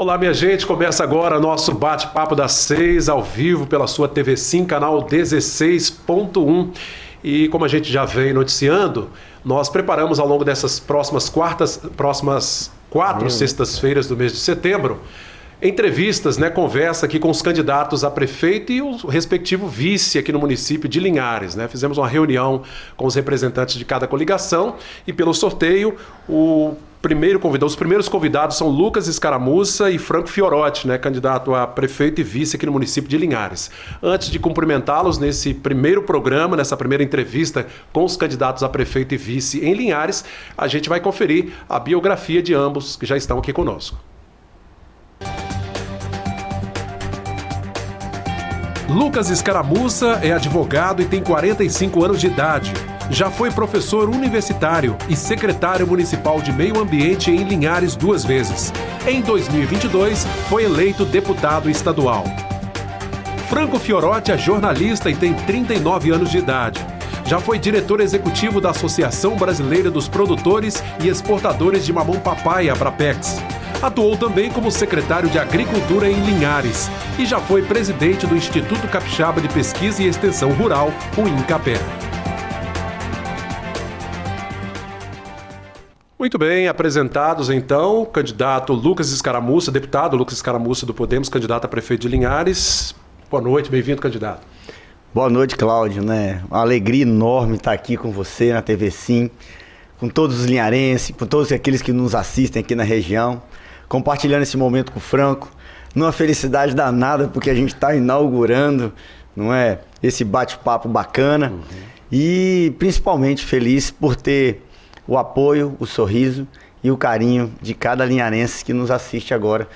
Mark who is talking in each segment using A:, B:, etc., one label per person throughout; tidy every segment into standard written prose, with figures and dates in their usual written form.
A: Olá, minha gente, começa agora nosso bate-papo das 6 ao vivo pela sua TV Sim, canal 16.1. E como a gente já vem noticiando, nós preparamos ao longo dessas próximas quatro sextas-feiras do mês de setembro entrevistas, conversa aqui com os candidatos a prefeito e o respectivo vice aqui no município de Linhares. Fizemos uma reunião com os representantes de cada coligação e pelo sorteio os primeiros convidados são Lucas Escaramuça e Franco Fiorotti, candidato a prefeito e vice aqui no município de Linhares. Antes de cumprimentá-los nesse primeiro programa, nessa primeira entrevista com os candidatos a prefeito e vice em Linhares, a gente vai conferir a biografia de ambos que já estão aqui conosco. Lucas Escaramuça é advogado e tem 45 anos de idade. Já foi professor universitário e secretário municipal de Meio Ambiente em Linhares 2 vezes. Em 2022, foi eleito deputado estadual. Franco Fiorotti é jornalista e tem 39 anos de idade. Já foi diretor executivo da Associação Brasileira dos Produtores e Exportadores de Mamão Papai, Abrapex. Atuou também como secretário de Agricultura em Linhares e já foi presidente do Instituto Capixaba de Pesquisa e Extensão Rural, o INCAPé. Muito bem, apresentados então, candidato Lucas Escaramuça, deputado Lucas Escaramuça do Podemos, candidato a prefeito de Linhares. Boa noite, bem-vindo, candidato.
B: Boa noite, Cláudio, Uma alegria enorme estar aqui com você na TV Sim, com todos os linharenses, com todos aqueles que nos assistem aqui na região, compartilhando esse momento com o Franco, numa felicidade danada, porque a gente está inaugurando, esse bate-papo bacana, e principalmente feliz por ter o apoio, o sorriso e o carinho de cada linharense que nos assiste agora,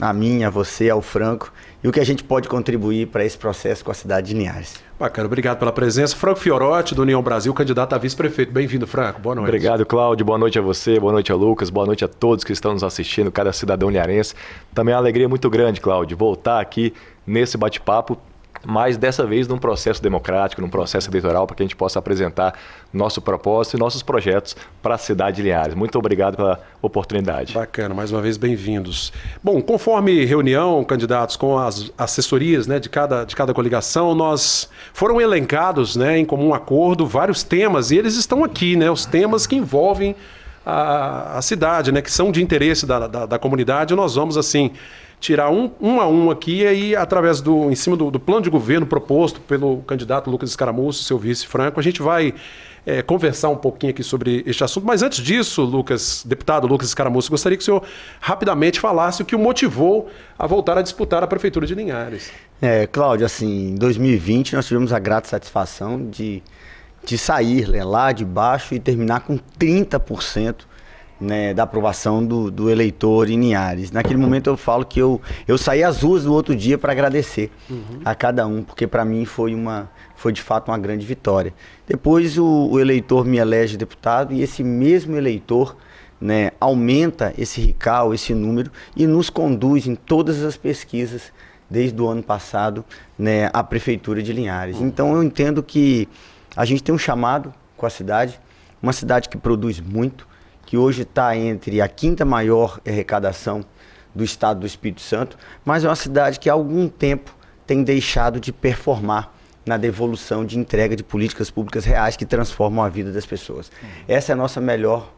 B: a mim, a você, ao Franco, e o que a gente pode contribuir para esse processo com a cidade de Linhares.
A: Bacana, obrigado pela presença. Franco Fiorotti, do União Brasil, candidato a vice-prefeito. Bem-vindo, Franco. Boa noite.
C: Obrigado, Cláudio. Boa noite a você, boa noite a Lucas, boa noite a todos que estão nos assistindo, cada cidadão linharense. Também é uma alegria muito grande, Cláudio, voltar aqui nesse bate-papo, mas dessa vez num processo democrático, num processo eleitoral, para que a gente possa apresentar nosso propósito e nossos projetos para a cidade de Linhares. Muito obrigado pela oportunidade.
A: Bacana, mais uma vez bem-vindos. Bom, conforme reunião, candidatos, com as assessorias de cada coligação, foram elencados em comum acordo vários temas, e eles estão aqui, os temas que envolvem a cidade, que são de interesse da comunidade. Nós vamos, tirar um a um aqui, e aí, em cima do plano de governo proposto pelo candidato Lucas Escaramuça, seu vice Franco, a gente vai conversar um pouquinho aqui sobre este assunto. Mas antes disso, deputado Lucas Escaramuça, gostaria que o senhor rapidamente falasse o que o motivou a voltar a disputar a Prefeitura de Linhares.
B: Cláudio, em 2020 nós tivemos a grata satisfação de sair lá de baixo e terminar com 30%. Da aprovação do eleitor em Linhares. Naquele momento eu falo que eu saí às ruas do outro dia para agradecer a cada um, porque para mim foi de fato uma grande vitória. Depois o eleitor me elege deputado e esse mesmo eleitor aumenta esse RICAL, esse número, e nos conduz em todas as pesquisas desde o ano passado à Prefeitura de Linhares. Então eu entendo que a gente tem um chamado com a cidade, uma cidade que produz muito, que hoje está entre a 5ª maior arrecadação do estado do Espírito Santo, mas é uma cidade que há algum tempo tem deixado de performar na devolução de entrega de políticas públicas reais que transformam a vida das pessoas. Essa é a nossa maior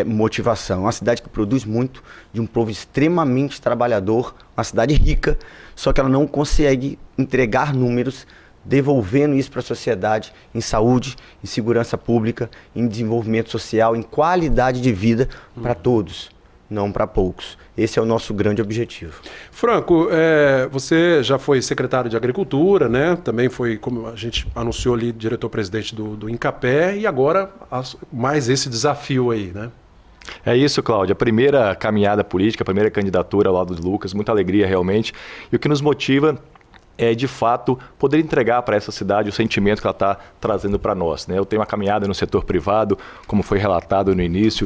B: motivação. Uma cidade que produz muito, de um povo extremamente trabalhador, uma cidade rica, só que ela não consegue entregar números devolvendo isso para a sociedade em saúde, em segurança pública, em desenvolvimento social, em qualidade de vida para todos, não para poucos. Esse é o nosso grande objetivo.
A: Franco, você já foi secretário de Agricultura, também foi, como a gente anunciou ali, diretor-presidente do INCAPé, e agora mais esse desafio aí,
C: É isso, Cláudio. A primeira caminhada política, a primeira candidatura ao lado do Lucas, muita alegria realmente. E o que nos motiva é, de fato, poder entregar para essa cidade o sentimento que ela está trazendo para nós. Eu tenho uma caminhada no setor privado, como foi relatado no início,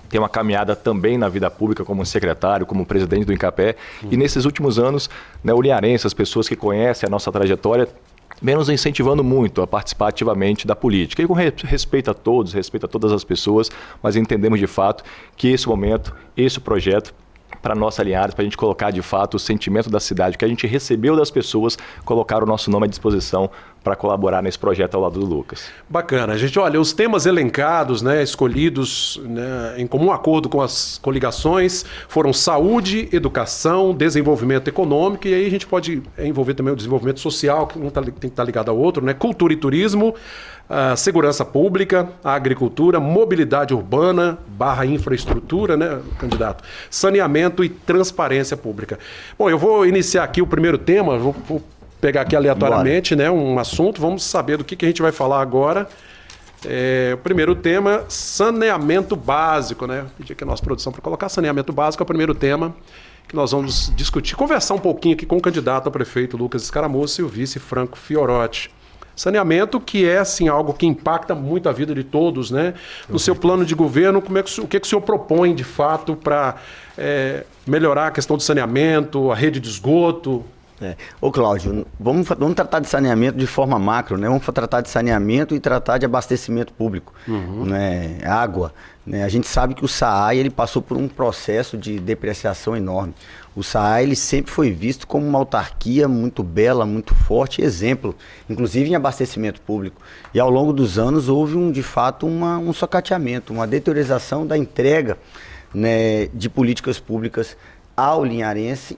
C: tenho uma caminhada também na vida pública como secretário, como presidente do INCAPé, e nesses últimos anos, o linharense, as pessoas que conhecem a nossa trajetória, vem nos incentivando muito a participar ativamente da política. E com respeito a todos, respeito a todas as pessoas, mas entendemos de fato que esse momento, esse projeto, para a nossa Linhares, para a gente colocar de fato o sentimento da cidade, que a gente recebeu das pessoas, colocar o nosso nome à disposição para colaborar nesse projeto ao lado do Lucas.
A: Bacana. Gente, olha, os temas elencados, né, escolhidos, né, em comum acordo com as coligações foram saúde, educação, desenvolvimento econômico, e aí a gente pode envolver também o desenvolvimento social, que um tem que estar ligado ao outro, né, cultura e turismo, a segurança pública, a agricultura, mobilidade urbana, infraestrutura, né, candidato, saneamento e transparência pública. Bom, eu vou iniciar aqui o primeiro tema, vou pegar aqui aleatoriamente, né, um assunto, vamos saber do que a gente vai falar agora. O primeiro tema, saneamento básico, né? Pedi aqui a nossa produção para colocar saneamento básico, é o primeiro tema que nós vamos discutir, conversar um pouquinho aqui com o candidato a prefeito Lucas Escaramuça e o vice Franco Fiorotti. Saneamento que é assim, algo que impacta muito a vida de todos, né? No seu plano de governo, o que o senhor propõe de fato para melhorar a questão do saneamento, a rede de esgoto?
B: Ô Cláudio, vamos tratar de saneamento de forma macro, né? Vamos tratar de saneamento e tratar de abastecimento público, né? Água, né? A gente sabe que o SAAI ele passou por um processo de depreciação enorme. O SAAI ele sempre foi visto como uma autarquia muito bela, muito forte, exemplo, inclusive em abastecimento público. E ao longo dos anos houve de fato um socateamento, uma deteriorização da entrega, né, de políticas públicas ao linharense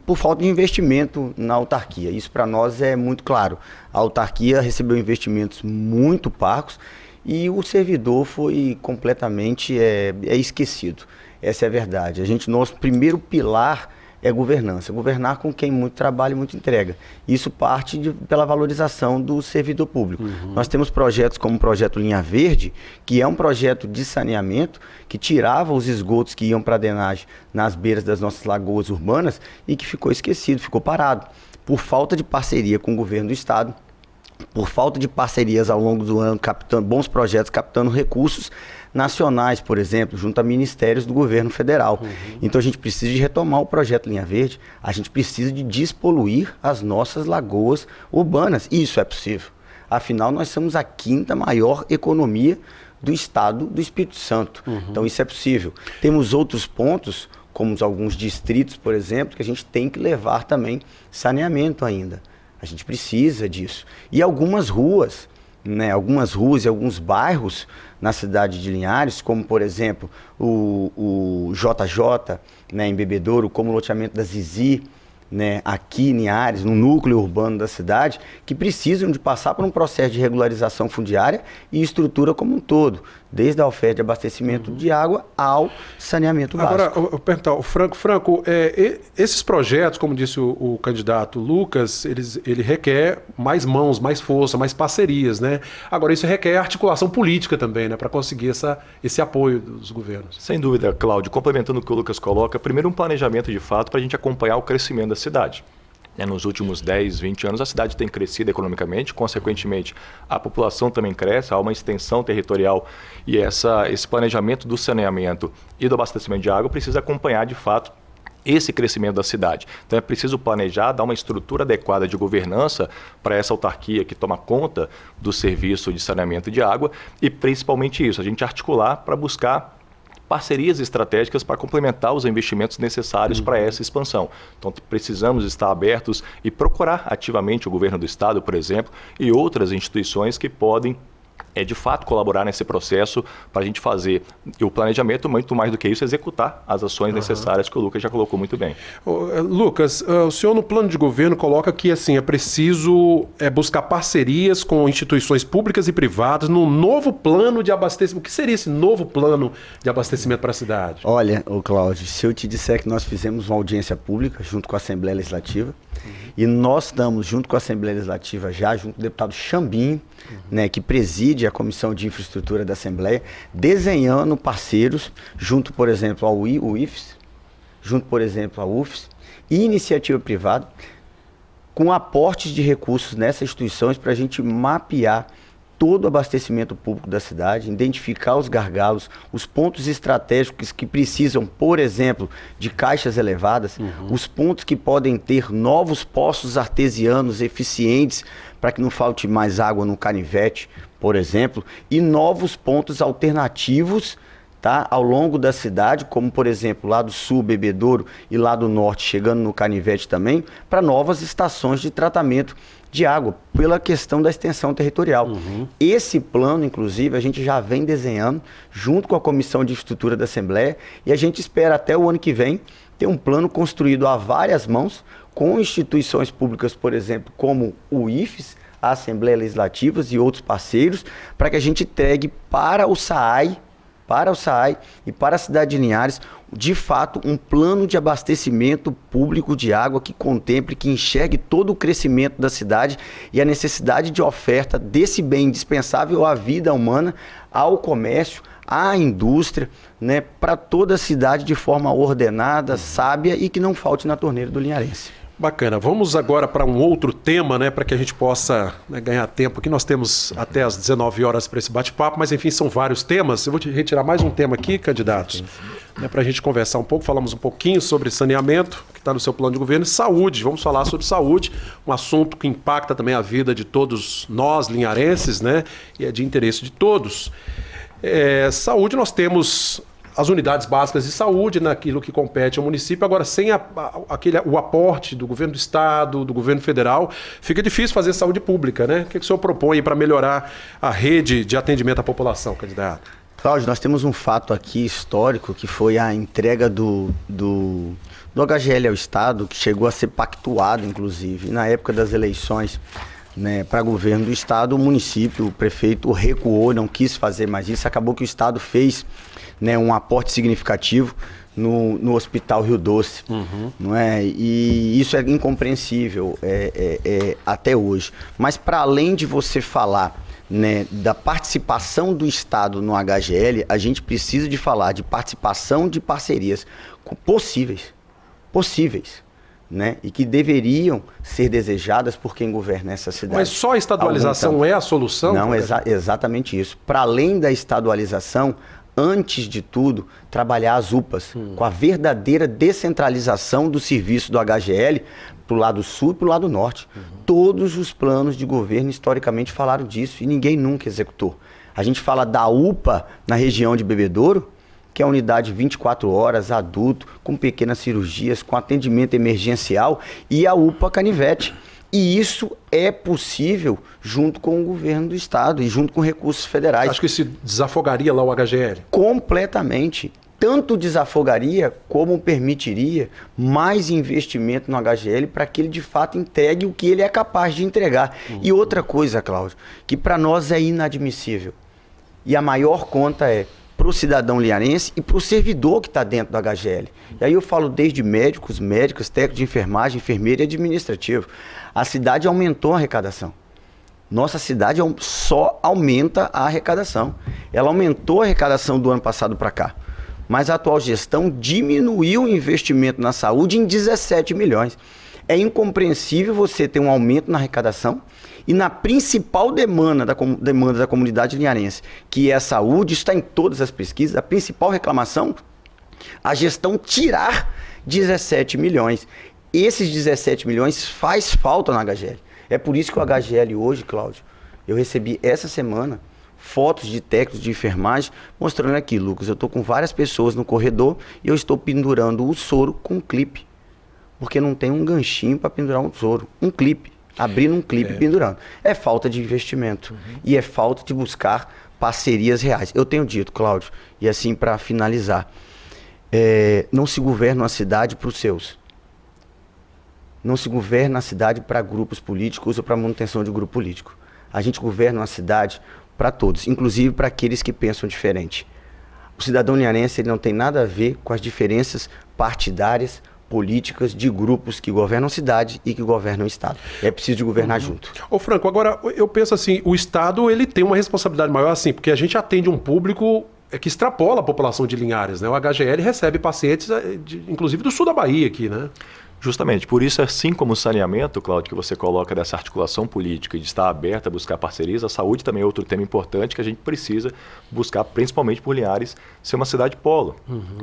B: por falta de investimento na autarquia. Isso para nós é muito claro. A autarquia recebeu investimentos muito parcos e o servidor foi completamente esquecido. Essa é a verdade. Nosso primeiro pilar é governança. Governar com quem muito trabalha e muito entrega. Isso parte pela valorização do servidor público. Nós temos projetos como o projeto Linha Verde, que é um projeto de saneamento que tirava os esgotos que iam para a drenagem nas beiras das nossas lagoas urbanas e que ficou esquecido, ficou parado. Por falta de parceria com o governo do estado, por falta de parcerias ao longo do ano, captando bons projetos, captando recursos nacionais, por exemplo, junto a ministérios do governo federal. Então a gente precisa de retomar o projeto Linha Verde, a gente precisa de despoluir as nossas lagoas urbanas. E isso é possível. Afinal, nós somos a 5ª maior economia do estado do Espírito Santo. Então isso é possível. Temos outros pontos, como alguns distritos, por exemplo, que a gente tem que levar também saneamento ainda. A gente precisa disso. E algumas ruas, né, algumas ruas e alguns bairros na cidade de Linhares, como por exemplo o JJ, né, em Bebedouro, como o loteamento da Zizi, né, aqui em Linhares, no núcleo urbano da cidade, que precisam de passar por um processo de regularização fundiária e estrutura como um todo, desde a oferta de abastecimento de água ao saneamento básico.
A: Agora, eu perguntar, o Franco, esses projetos, como disse o candidato Lucas, ele requer mais mãos, mais força, mais parcerias, né? Agora, isso requer articulação política também, né, para conseguir esse apoio dos governos.
C: Sem dúvida, Cláudio. Complementando o que o Lucas coloca, primeiro um planejamento de fato para a gente acompanhar o crescimento da cidade. Nos últimos 10, 20 anos, a cidade tem crescido economicamente, consequentemente, a população também cresce, há uma extensão territorial e esse planejamento do saneamento e do abastecimento de água precisa acompanhar, de fato, esse crescimento da cidade. Então é preciso planejar, dar uma estrutura adequada de governança para essa autarquia que toma conta do serviço de saneamento de água e principalmente isso, a gente articular para buscar parcerias estratégicas para complementar os investimentos necessários para essa expansão. Então, precisamos estar abertos e procurar ativamente o governo do estado, por exemplo, e outras instituições que podem de fato colaborar nesse processo para a gente fazer o planejamento, muito mais do que isso, executar as ações necessárias que o Lucas já colocou muito bem.
A: Lucas, o senhor no plano de governo coloca que assim, é preciso buscar parcerias com instituições públicas e privadas no novo plano de abastecimento. O que seria esse novo plano de abastecimento para a cidade?
B: Olha, Cláudio, se eu te disser que nós fizemos uma audiência pública junto com a Assembleia Legislativa, e nós estamos junto com a Assembleia Legislativa junto com o deputado Chambinho, né, que preside a Comissão de Infraestrutura da Assembleia, desenhando parceiros junto, por exemplo, ao UIFES, junto, por exemplo, à UFES, e iniciativa privada, com aportes de recursos nessas instituições para a gente mapear todo o abastecimento público da cidade, identificar os gargalos, os pontos estratégicos que precisam, por exemplo, de caixas elevadas, os pontos que podem ter novos poços artesianos eficientes para que não falte mais água no canivete, por exemplo, e novos pontos alternativos tá? Ao longo da cidade, como por exemplo lá do sul, Bebedouro, e lá do norte, chegando no Canivete também, para novas estações de tratamento de água, pela questão da extensão territorial. Esse plano, inclusive, a gente já vem desenhando junto com a Comissão de Infraestrutura da Assembleia, e a gente espera até o ano que vem ter um plano construído a várias mãos, com instituições públicas, por exemplo, como o IFES, a Assembleia Legislativa e outros parceiros, para que a gente entregue para o SAAI e para a cidade de Linhares, de fato, um plano de abastecimento público de água que contemple, que enxergue todo o crescimento da cidade e a necessidade de oferta desse bem indispensável à vida humana, ao comércio, à indústria, né, para toda a cidade de forma ordenada, sábia e que não falte na torneira do linharense.
A: Bacana. Vamos agora para um outro tema, né, para que a gente possa, né, ganhar tempo aqui. Nós temos até às 19 horas para esse bate-papo, mas enfim, são vários temas. Eu vou te retirar mais um tema aqui, candidatos, né, para a gente conversar um pouco. Falamos um pouquinho sobre saneamento, que está no seu plano de governo, e saúde. Vamos falar sobre saúde, um assunto que impacta também a vida de todos nós, linharenses, né, e é de interesse de todos. Saúde, nós temos as unidades básicas de saúde naquilo que compete ao município. Agora, sem o aporte do governo do estado, do governo federal, fica difícil fazer saúde pública, né? O que o senhor propõe para melhorar a rede de atendimento à população, candidato?
B: Cláudio, nós temos um fato aqui histórico, que foi a entrega do HGL ao estado, que chegou a ser pactuado, inclusive. Na época das eleições, né, para governo do estado, o município, o prefeito recuou, não quis fazer mais isso. Acabou que o estado fez, né, um aporte significativo no Hospital Rio Doce, não é? E isso é incompreensível até hoje. Mas para além de você falar, né, da participação do Estado no HGL, a gente precisa de falar de participação de parcerias possíveis, né, e que deveriam ser desejadas por quem governa essa cidade.
A: Mas só a estadualização é a solução?
B: Não, exatamente isso. Para além da estadualização, antes de tudo, trabalhar as UPAs, com a verdadeira descentralização do serviço do HGL para o lado sul e para o lado norte. Todos os planos de governo historicamente falaram disso e ninguém nunca executou. A gente fala da UPA na região de Bebedouro, que é a unidade 24 horas, adulto, com pequenas cirurgias, com atendimento emergencial, e a UPA Canivete. E isso é possível junto com o governo do estado e junto com recursos federais.
A: Acho que se desafogaria lá o HGL.
B: Completamente. Tanto desafogaria como permitiria mais investimento no HGL para que ele de fato entregue o que ele é capaz de entregar. E outra coisa, Cláudio, que para nós é inadmissível. E a maior conta é para o cidadão linharense e para o servidor que está dentro do HGL. E aí eu falo desde médicos, médicas, técnicos de enfermagem, enfermeiro e administrativo. A cidade aumentou a arrecadação. Nossa cidade só aumenta a arrecadação. Ela aumentou a arrecadação do ano passado para cá. Mas a atual gestão diminuiu o investimento na saúde em 17 milhões. É incompreensível você ter um aumento na arrecadação e na principal demanda da comunidade linharense, que é a saúde, isso está em todas as pesquisas, a principal reclamação, a gestão tirar 17 milhões. Esses 17 milhões faz falta no HGL. É por isso que o HGL hoje, Cláudio, eu recebi essa semana fotos de técnicos de enfermagem mostrando aqui, Lucas, eu estou com várias pessoas no corredor e eu estou pendurando o soro com um clipe. Porque não tem um ganchinho para pendurar um soro. Um clipe. Abrindo um clipe e pendurando. É falta de investimento. E é falta de buscar parcerias reais. Eu tenho dito, Cláudio, e assim para finalizar, não se governa uma cidade para os seus. Não se governa a cidade para grupos políticos ou para manutenção de grupo político. A gente governa uma cidade para todos, inclusive para aqueles que pensam diferente. O cidadão linharense ele não tem nada a ver com as diferenças partidárias, políticas de grupos que governam a cidade e que governam o estado. É preciso de governar junto.
A: Ô Franco, agora eu penso assim, o estado ele tem uma responsabilidade maior assim, porque a gente atende um público que extrapola a população de Linhares, né? O HGL recebe pacientes, inclusive do sul da Bahia aqui, né?
C: Justamente, por isso, assim como o saneamento, Cláudio, que você coloca dessa articulação política e de estar aberta a buscar parcerias, a saúde também é outro tema importante que a gente precisa buscar, principalmente por Linhares, ser uma cidade polo.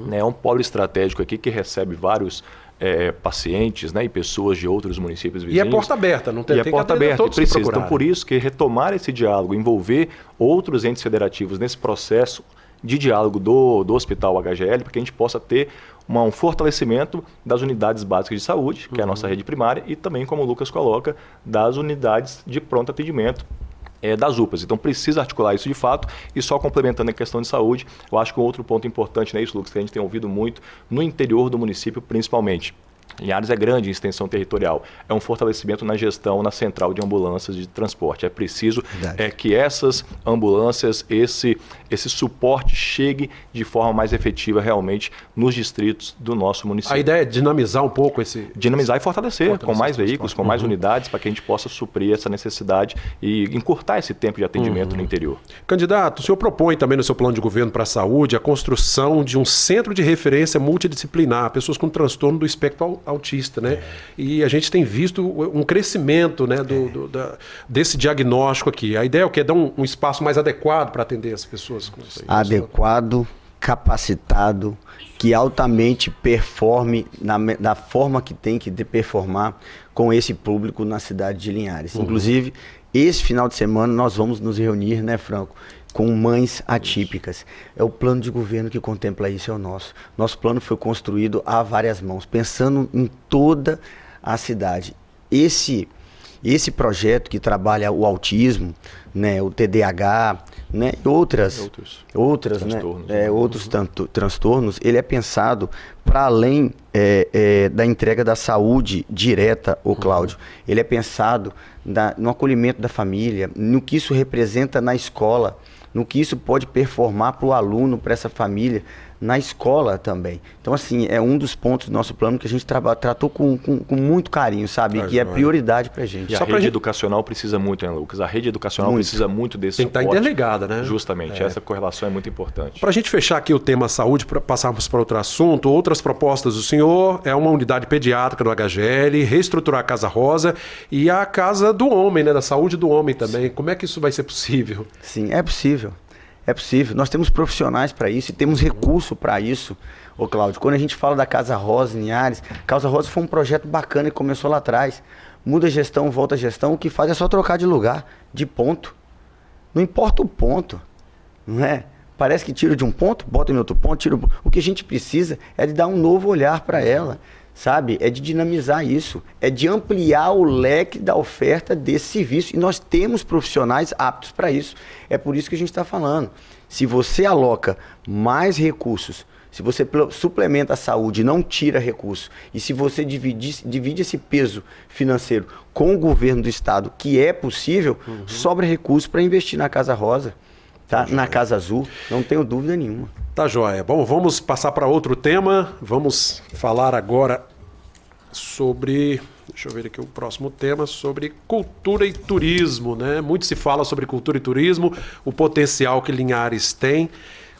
C: Né? É um polo estratégico aqui que recebe vários pacientes, né, e pessoas de outros municípios vizinhos.
A: E é porta aberta, não tem,
C: e é porta aberta, e precisa. Então, por isso que retomar esse diálogo, envolver outros entes federativos nesse processo de diálogo do Hospital HGL, para que a gente possa ter um fortalecimento das unidades básicas de saúde, que é a nossa rede primária, e também, como o Lucas coloca, das unidades de pronto atendimento, das UPAs. Então precisa articular isso de fato. E só complementando a questão de saúde, eu acho que um outro ponto importante, não é isso, Lucas, que a gente tem ouvido muito no interior do município, principalmente. Linhares é grande em extensão territorial, é um fortalecimento na gestão na central de ambulâncias de transporte. É preciso que essas ambulâncias, esse suporte chegue de forma mais efetiva realmente nos distritos do nosso município.
A: A ideia é dinamizar um pouco esse...
C: Dinamizar e fortalecer com mais veículos, com mais unidades, para que a gente possa suprir essa necessidade e encurtar esse tempo de atendimento no interior.
A: Candidato, o senhor propõe também no seu plano de governo para a saúde a construção de um centro de referência multidisciplinar, pessoas com transtorno do espectro autista, né? E a gente tem visto um crescimento, né, desse diagnóstico aqui. A ideia é o quê? Dar um espaço mais adequado para atender as pessoas com isso aí.
B: Adequado, capacitado, que altamente performe da forma que tem que performar com esse público na cidade de Linhares. Inclusive, esse final de semana nós vamos nos reunir, né, Franco, com mães atípicas. É o plano de governo que contempla isso, é o nosso. Nosso plano foi construído a várias mãos, pensando em toda a cidade. Esse projeto que trabalha o autismo, né, o TDAH, né, e outros transtornos, né, outros transtornos, ele é pensado para além da entrega da saúde direta, Cláudio. Ele é pensado no acolhimento da família, no que isso representa na escola, no que isso pode performar para o aluno, para essa família, na escola também. Então, assim, é um dos pontos do nosso plano que a gente tratou com muito carinho, sabe? Que é prioridade para a gente.
C: E a rede educacional precisa muito, né, Lucas? A rede educacional precisa muito desse
A: suporte. Tem que estar interligada, né?
C: Justamente, essa correlação é muito importante.
A: Para a gente fechar aqui o tema saúde, para passarmos para outro assunto, outras propostas do senhor é uma unidade pediátrica do HGL, reestruturar a Casa Rosa e a Casa do Homem, né? Da saúde do homem também. Sim. Como é que isso vai ser possível?
B: Sim, é possível. É possível. Nós temos profissionais para isso e temos recurso para isso, Cláudio. Quando a gente fala da Casa Rosa em Linhares, Casa Rosa foi um projeto bacana que começou lá atrás. Muda a gestão, volta a gestão, o que faz é só trocar de lugar, de ponto. Não importa o ponto, não é? Parece que tira de um ponto, bota em outro ponto, tira. O que a gente precisa é de dar um novo olhar para ela, sabe? É de dinamizar isso, é de ampliar o leque da oferta desse serviço. E nós temos profissionais aptos para isso. É por isso que a gente está falando. Se você aloca mais recursos, se você suplementa a saúde e não tira recursos, e se você divide esse peso financeiro com o governo do estado, que é possível, sobra recurso para investir na Casa Rosa, tá? Na Casa Azul, não tenho dúvida nenhuma.
A: Tá joia. Bom, vamos passar para outro tema. Vamos falar agora sobre... Deixa eu ver aqui o próximo tema, sobre cultura e turismo, né? Muito se fala sobre cultura e turismo, o potencial que Linhares tem.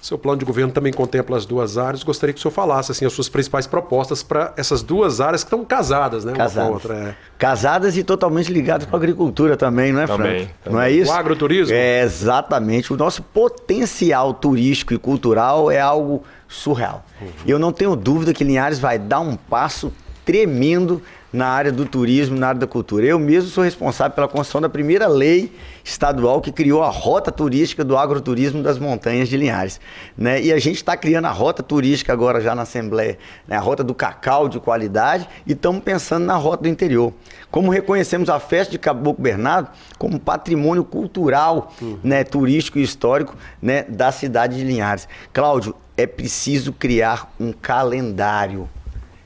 A: Seu plano de governo também contempla as duas áreas. Gostaria que o senhor falasse assim, as suas principais propostas para essas duas áreas que estão casadas, né?
B: Casadas.
A: Uma com a outra,
B: Casadas e totalmente ligadas com a agricultura também, não é, Franco?
C: Também.
B: Não é isso?
A: O agroturismo?
B: É, exatamente. O nosso potencial turístico e cultural é algo surreal. E eu não tenho dúvida que Linhares vai dar um passo tremendo na área do turismo, na área da cultura. Eu mesmo sou responsável pela construção da primeira lei estadual que criou a rota turística do agroturismo das montanhas de Linhares, né? E a gente está criando a rota turística agora já na Assembleia, né? A rota do cacau de qualidade, e estamos pensando na rota do interior. Como reconhecemos a festa de Caboclo Bernardo como patrimônio cultural, né, turístico e histórico, né, da cidade de Linhares. Cláudio, é preciso criar um calendário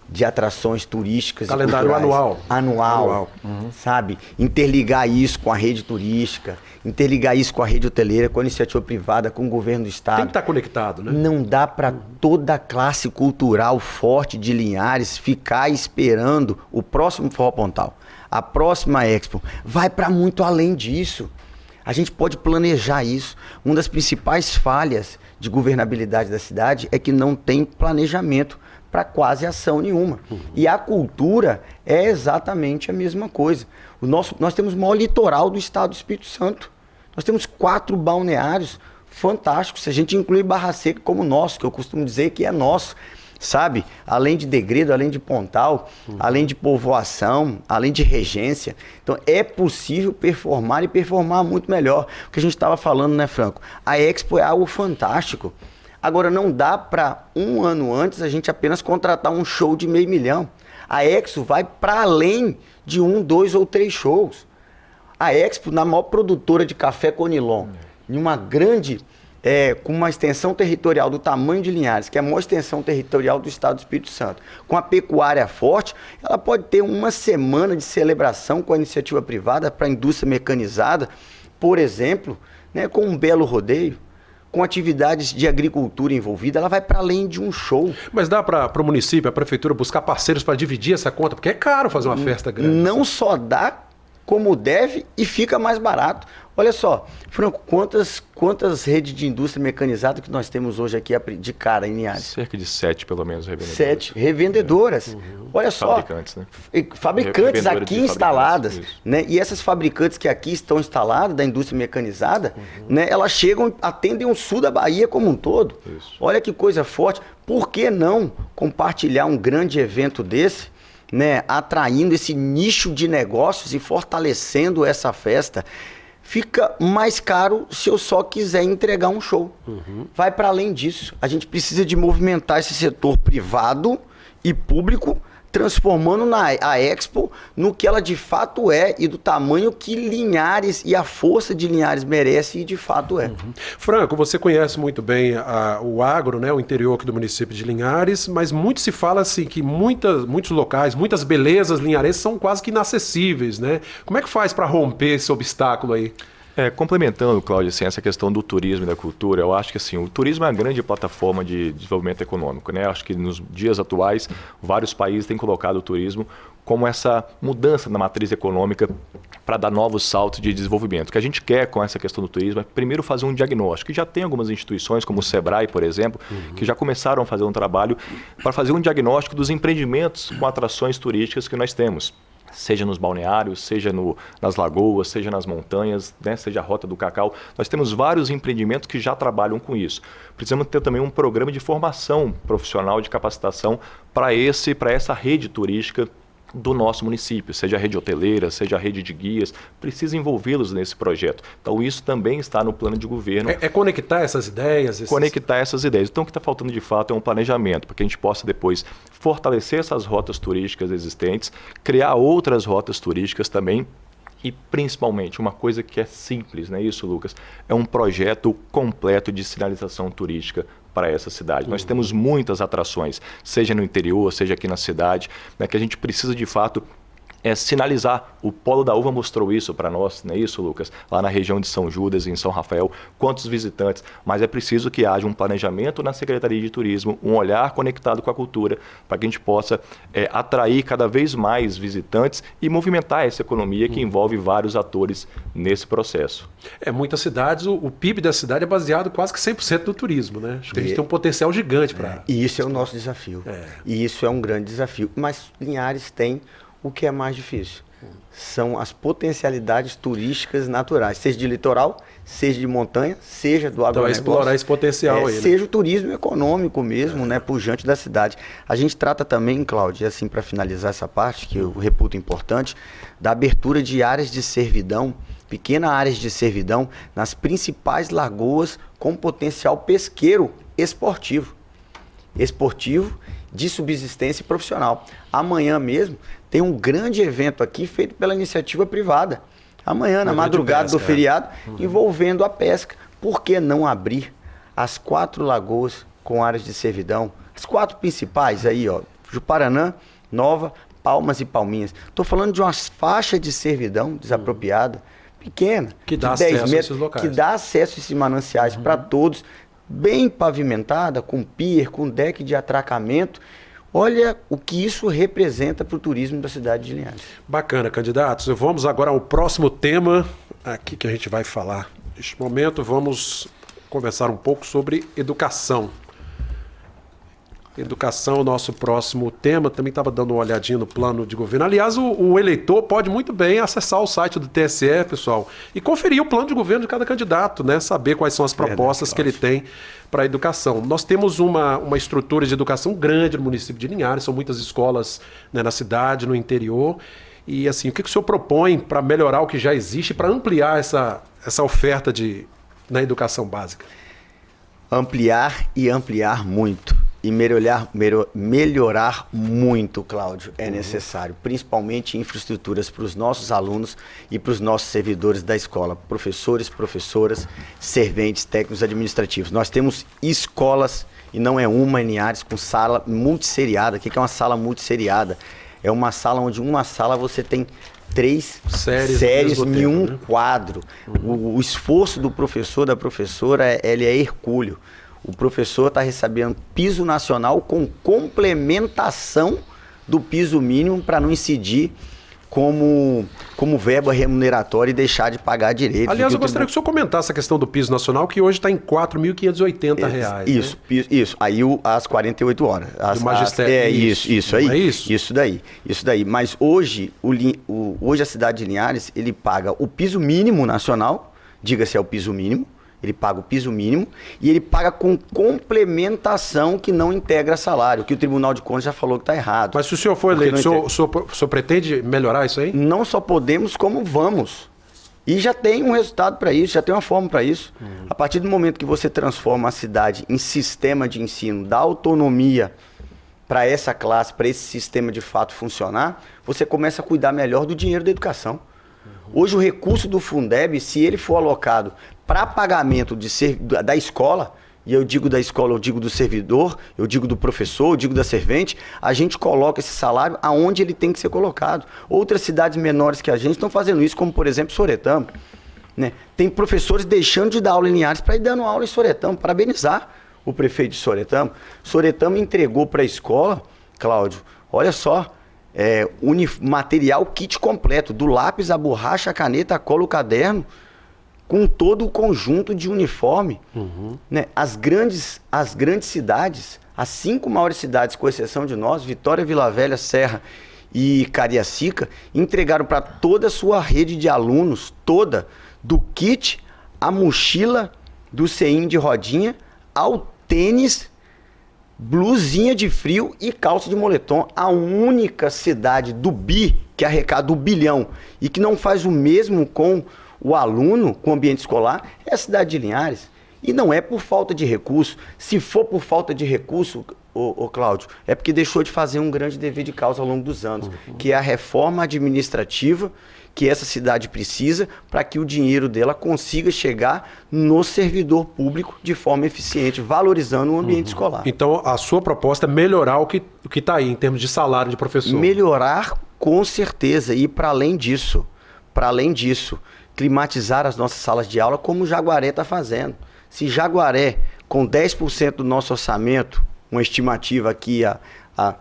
B: de atrações turísticas.
A: Calendário
B: anual. Sabe? Interligar isso com a rede turística, interligar isso com a rede hoteleira, com a iniciativa privada, com o governo do estado.
A: Tem que estar conectado, né?
B: Não dá para toda a classe cultural forte de Linhares ficar esperando o próximo Forró Pontal, a próxima Expo. Vai para muito além disso. A gente pode planejar isso. Uma das principais falhas de governabilidade da cidade é que não tem planejamento para quase ação nenhuma. E a cultura é exatamente a mesma coisa. Nós temos o maior litoral do estado do Espírito Santo. Nós temos 4 balneários fantásticos. Se a gente incluir Barra Seca como nosso, que eu costumo dizer que é nosso, sabe? Além de Degredo, além de Pontal, além de povoação, além de regência. Então é possível performar e performar muito melhor. O que a gente estava falando, né, Franco? A Expo é algo fantástico. Agora, não dá para um ano antes a gente apenas contratar um show de 500 mil. A Expo vai para além de 1, 2 ou 3 shows. A Expo, na maior produtora de café Conilon, em uma grande, com uma extensão territorial do tamanho de Linhares, que é a maior extensão territorial do estado do Espírito Santo, com a pecuária forte, ela pode ter uma semana de celebração com a iniciativa privada para a indústria mecanizada, por exemplo, né, com um belo rodeio, com atividades de agricultura envolvida, ela vai para além de um show.
A: Mas dá para o município, a prefeitura, buscar parceiros para dividir essa conta? Porque é caro fazer uma festa grande.
B: Não só dá, como deve, e fica mais barato. Olha só, Franco, quantas redes de indústria mecanizada que nós temos hoje aqui de cara em Linhares?
C: Cerca de 7, pelo menos, revendedoras.
B: 7 revendedoras. Olha só.
C: Fabricantes, né?
B: Fabricantes aqui instaladas.
C: Isso.
B: Né? E essas fabricantes que aqui estão instaladas, da indústria mecanizada, né? Elas chegam, atendem o sul da Bahia como um todo.
C: Isso.
B: Olha que coisa forte. Por que não compartilhar um grande evento desse? Né, atraindo esse nicho de negócios e fortalecendo essa festa? Fica mais caro se eu só quiser entregar um show. Vai para além disso. A gente precisa de movimentar esse setor privado e público, transformando a Expo no que ela de fato é e do tamanho que Linhares e a força de Linhares merece e de fato é.
A: Franco, você conhece muito bem o agro, né, o interior aqui do município de Linhares, mas muito se fala assim que muitos locais, muitas belezas linharenses são quase que inacessíveis, né? Como é que faz para romper esse obstáculo aí?
C: Complementando, Cláudio, assim, essa questão do turismo e da cultura, eu acho que assim, o turismo é uma grande plataforma de desenvolvimento econômico, né? Acho que nos dias atuais, vários países têm colocado o turismo como essa mudança na matriz econômica para dar novos saltos de desenvolvimento. O que a gente quer com essa questão do turismo é primeiro fazer um diagnóstico. E já tem algumas instituições, como o Sebrae, por exemplo, que já começaram a fazer um trabalho para fazer um diagnóstico dos empreendimentos com atrações turísticas que nós temos. Seja nos balneários, seja nas lagoas, seja nas montanhas, né? Seja a Rota do Cacau. Nós temos vários empreendimentos que já trabalham com isso. Precisamos ter também um programa de formação profissional, de capacitação para essa rede turística do nosso município, seja a rede hoteleira, seja a rede de guias, precisa envolvê-los nesse projeto. Então isso também está no plano de governo.
A: É conectar essas ideias?
C: Conectar essas ideias. Então o que está faltando de fato é um planejamento, para que a gente possa depois fortalecer essas rotas turísticas existentes, criar outras rotas turísticas também. E principalmente, uma coisa que é simples, não é isso, Lucas? É um projeto completo de sinalização turística para essa cidade. Nós temos muitas atrações, seja no interior, seja aqui na cidade, né, que a gente precisa de fato sinalizar. O Polo da Uva mostrou isso para nós, não é isso, Lucas? Lá na região de São Judas, em São Rafael, quantos visitantes, mas é preciso que haja um planejamento na Secretaria de Turismo, um olhar conectado com a cultura, para que a gente possa atrair cada vez mais visitantes e movimentar essa economia que envolve vários atores nesse processo.
A: Muitas cidades, o PIB da cidade é baseado quase que 100% no turismo, né? Acho que a gente tem um potencial gigante para...
B: E isso é o nosso desafio. E isso é um grande desafio. Mas Linhares tem o que é mais difícil. São as potencialidades turísticas naturais, seja de litoral, seja de montanha, seja do agronegócio.
A: Então, explorar esse potencial aí,
B: seja o turismo econômico mesmo, né, pujante da cidade. A gente trata também, Cláudio, assim, para finalizar essa parte, que eu reputo importante, da abertura de áreas de servidão, pequenas áreas de servidão, nas principais lagoas com potencial pesqueiro esportivo. De subsistência e profissional. Amanhã mesmo tem um grande evento aqui feito pela iniciativa privada. Amanhã, na madrugada do feriado, envolvendo a pesca. Por que não abrir as 4 lagoas com áreas de servidão? As 4 principais aí, ó, Juparanã, Nova, Palmas e Palminhas. Estou falando de uma faixa de servidão desapropriada, pequena,
A: que dá
B: de 10
A: acesso
B: metros,
A: a esses locais.
B: que dá acesso a esses mananciais para todos, bem pavimentada, com pier, com deck de atracamento. Olha o que isso representa para o turismo da cidade de Linhares.
A: Bacana, candidatos. Vamos agora ao próximo tema aqui que a gente vai falar. Neste momento vamos conversar um pouco sobre educação. Educação, nosso próximo tema. Também estava dando uma olhadinha no plano de governo. Aliás, o eleitor pode muito bem acessar o site do TSE, pessoal, e conferir o plano de governo de cada candidato, né? Saber quais são as propostas que ele tem para a educação. Nós temos uma estrutura de educação grande no município de Linhares, são muitas escolas, né, na cidade, no interior. E assim, o que o senhor propõe para melhorar o que já existe, para ampliar essa oferta na educação básica?
B: Ampliar e ampliar muito. E melhorar muito, Cláudio, é necessário. Principalmente infraestruturas para os nossos alunos e para os nossos servidores da escola. Professores, professoras, serventes, técnicos administrativos. Nós temos escolas, e não é uma em Linhares, com sala multisseriada. O que é uma sala multisseriada? É uma sala onde uma sala você tem 3 séries em um quadro. O esforço do professor, da professora, ele é hercúleo. O professor está recebendo piso nacional com complementação do piso mínimo para não incidir como verba remuneratória e deixar de pagar direitos.
A: Aliás, eu gostaria que o senhor comentasse a questão do piso nacional, que hoje está em R$ 4.580.
B: Isso, né? Isso. Aí as 48 horas.
A: Do magistério.
B: Isso aí.
A: É isso?
B: Isso daí. Mas hoje, hoje a cidade de Linhares, ele paga o piso mínimo nacional, diga-se é o piso mínimo, ele paga o piso mínimo e ele paga com complementação que não integra salário, que o Tribunal de Contas já falou que está errado.
A: Mas se o senhor for eleito, o senhor pretende melhorar isso aí?
B: Não só podemos, como vamos. E já tem um resultado para isso, já tem uma forma para isso. A partir do momento que você transforma a cidade em sistema de ensino, dá autonomia para essa classe, para esse sistema de fato funcionar, você começa a cuidar melhor do dinheiro da educação. Hoje o recurso do Fundeb, se ele for alocado para pagamento da escola, e eu digo da escola, eu digo do servidor, eu digo do professor, eu digo da servente, a gente coloca esse salário aonde ele tem que ser colocado. Outras cidades menores que a gente estão fazendo isso, como por exemplo Soretama. Né? Tem professores deixando de dar aula em Linhares para ir dando aula em Soretama, parabenizar o prefeito de Soretama. Soretama entregou para a escola, Cláudio, olha só, material kit completo, do lápis, a borracha, a caneta, a cola, o caderno, com todo o conjunto de uniforme. Né? As grandes cidades, as 5 maiores cidades, com exceção de nós, Vitória, Vila Velha, Serra e Cariacica, entregaram para toda a sua rede de alunos, toda, do kit, a mochila, do CEIM de rodinha, ao tênis, blusinha de frio e calça de moletom. A única cidade do BI que arrecada o bilhão e que não faz o mesmo com o aluno, com o ambiente escolar, é a cidade de Linhares. E não é por falta de recurso. Se for por falta de recurso, Cláudio, é porque deixou de fazer um grande dever de causa ao longo dos anos, que é a reforma administrativa que essa cidade precisa para que o dinheiro dela consiga chegar no servidor público de forma eficiente, valorizando o ambiente escolar.
A: Então, a sua proposta é melhorar o que está aí, em termos de salário de professor?
B: Melhorar, com certeza. E para além disso, climatizar as nossas salas de aula como o Jaguaré está fazendo. Se Jaguaré, com 10% do nosso orçamento, uma estimativa aqui a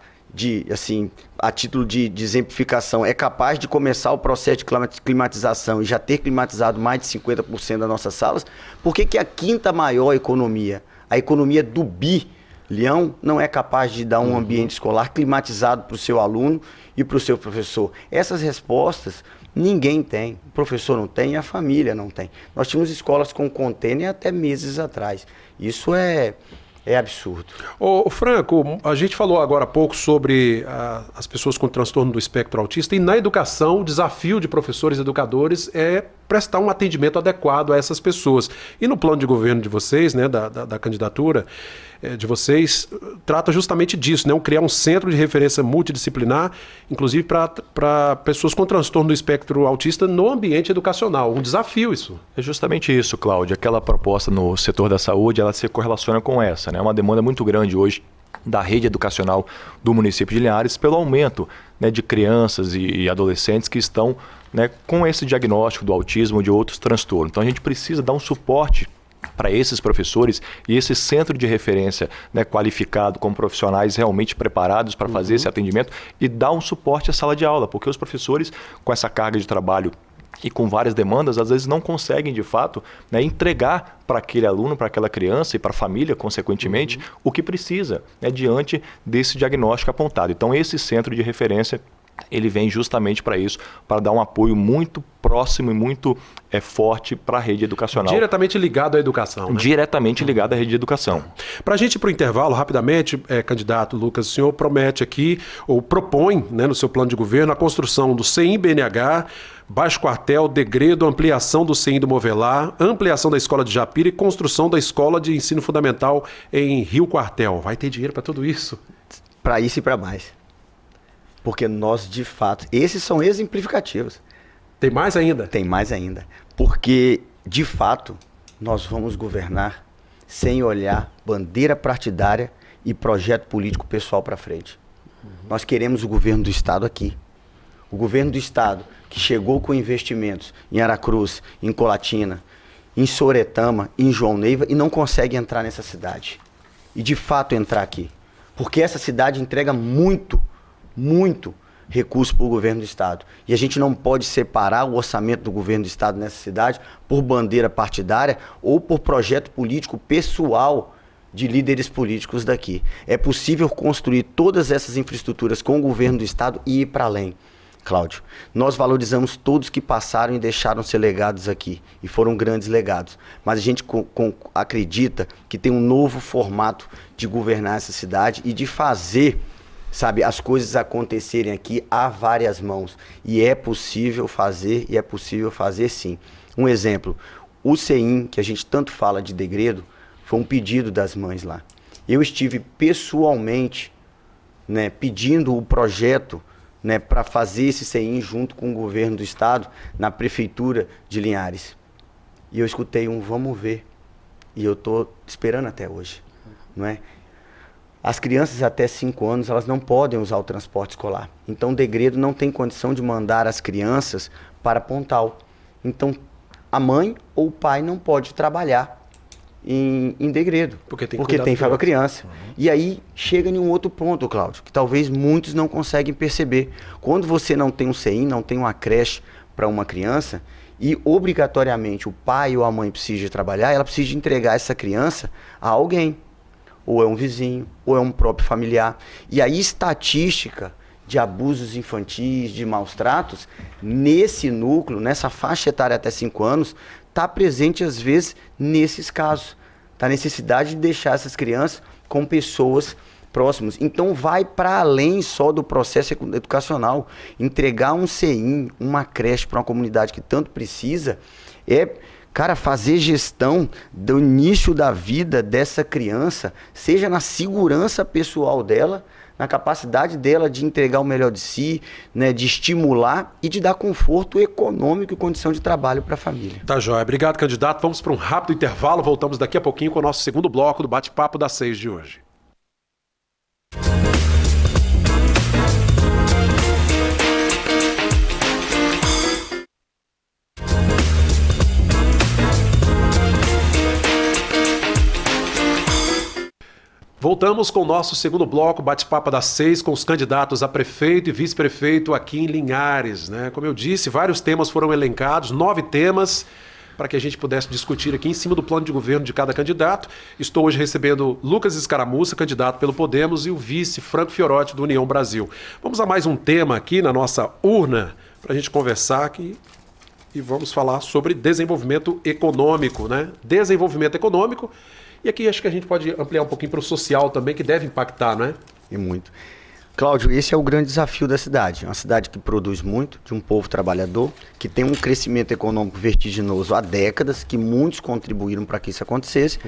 B: título de exemplificação, é capaz de começar o processo de climatização e já ter climatizado mais de 50% das nossas salas, por que a quinta maior economia, a economia do bilhão, não é capaz de dar um ambiente escolar climatizado para o seu aluno e para o seu professor? Essas respostas ninguém tem. O professor não tem e a família não tem. Nós tínhamos escolas com container até meses atrás. Isso é absurdo.
A: Ô Franco, a gente falou agora há pouco sobre as pessoas com transtorno do espectro autista, e na educação o desafio de professores e educadores é prestar um atendimento adequado a essas pessoas. E no plano de governo de vocês, né, da candidatura de vocês, trata justamente disso, né, criar um centro de referência multidisciplinar, inclusive para pessoas com transtorno do espectro autista no ambiente educacional. Um desafio isso.
C: É justamente isso, Cláudio. Aquela proposta no setor da saúde, ela se correlaciona com essa, né? É uma demanda muito grande hoje da rede educacional do município de Linhares pelo aumento, né, de crianças e adolescentes que estão, né, com esse diagnóstico do autismo ou de outros transtornos. Então a gente precisa dar um suporte para esses professores e esse centro de referência, né, qualificado com profissionais realmente preparados para fazer esse atendimento e dar um suporte à sala de aula, porque os professores com essa carga de trabalho e com várias demandas, às vezes não conseguem, de fato, né, entregar para aquele aluno, para aquela criança e para a família, consequentemente, o que precisa, né, diante desse diagnóstico apontado. Então, esse centro de referência ele vem justamente para isso, para dar um apoio muito próximo e muito forte para a rede educacional.
A: Diretamente ligado à educação, né?
C: Diretamente ligado à rede de educação.
A: Para a gente ir para o intervalo, rapidamente, candidato Lucas, o senhor promete aqui, ou propõe, né, no seu plano de governo, a construção do CIM-BNH, Baixo Quartel, Degredo, ampliação do CIM do Movelar, ampliação da Escola de Japira e construção da Escola de Ensino Fundamental em Rio Quartel. Vai ter dinheiro para tudo isso?
B: Para isso e para mais. Porque nós, de fato, esses são exemplificativos.
A: Tem mais ainda?
B: Tem mais ainda. Porque, de fato, nós vamos governar sem olhar bandeira partidária e projeto político pessoal para frente. Nós queremos o governo do Estado aqui. O governo do Estado que chegou com investimentos em Aracruz, em Colatina, em Soretama, em João Neiva e não consegue entrar nessa cidade. E, de fato, entrar aqui. Porque essa cidade entrega muito recurso para o governo do Estado. E a gente não pode separar o orçamento do governo do Estado nessa cidade por bandeira partidária ou por projeto político pessoal de líderes políticos daqui. É possível construir todas essas infraestruturas com o governo do Estado e ir para além. Cláudio, nós valorizamos todos que passaram e deixaram ser legados aqui, e foram grandes legados, mas a gente acredita que tem um novo formato de governar essa cidade e de fazer, sabe, as coisas acontecerem aqui a várias mãos, e é possível fazer sim. Um exemplo, o CEIM, que a gente tanto fala de Degredo, foi um pedido das mães lá. Eu estive pessoalmente, né, pedindo o projeto, né, para fazer esse CEIM junto com o governo do estado na prefeitura de Linhares. E eu escutei um vamos ver. E eu estou esperando até hoje. Não é? As crianças até 5 anos, elas não podem usar o transporte escolar. Então o Degredo não tem condição de mandar as crianças para Pontal. Então a mãe ou o pai não pode trabalhar em Degredo, porque tem que ficar com a criança. E aí chega em um outro ponto, Cláudio, que talvez muitos não conseguem perceber. Quando você não tem um CEIM, não tem uma creche para uma criança, e obrigatoriamente o pai ou a mãe precisa trabalhar, ela precisa entregar essa criança a alguém. Ou é um vizinho, ou é um próprio familiar. E a estatística de abusos infantis, de maus tratos, nesse núcleo, nessa faixa etária até 5 anos, está presente às vezes nesses casos. Tá a necessidade de deixar essas crianças com pessoas próximas. Então vai para além só do processo educacional. Entregar um CEIM, uma creche para uma comunidade que tanto precisa, cara, fazer gestão do início da vida dessa criança, seja na segurança pessoal dela, na capacidade dela de entregar o melhor de si, né, de estimular e de dar conforto econômico e condição de trabalho para a família.
A: Tá joia. Obrigado, candidato. Vamos para um rápido intervalo. Voltamos daqui a pouquinho com o nosso segundo bloco do Bate-Papo das 6 de hoje. Voltamos com o nosso segundo bloco, Bate-Papo das 6, com os candidatos a prefeito e vice-prefeito aqui em Linhares, né? Como eu disse, vários temas foram elencados, 9 temas, para que a gente pudesse discutir aqui em cima do plano de governo de cada candidato. Estou hoje recebendo Lucas Escaramuça, candidato pelo Podemos, e o vice Franco Fiorotti, do União Brasil. Vamos a mais um tema aqui na nossa urna, para a gente conversar aqui, e vamos falar sobre desenvolvimento econômico, né? Desenvolvimento econômico. E aqui acho que a gente pode ampliar um pouquinho para o social também, que deve impactar, não é?
B: E muito. Cláudio, esse é o grande desafio da cidade. Uma cidade que produz muito, de um povo trabalhador, que tem um crescimento econômico vertiginoso há décadas, que muitos contribuíram para que isso acontecesse.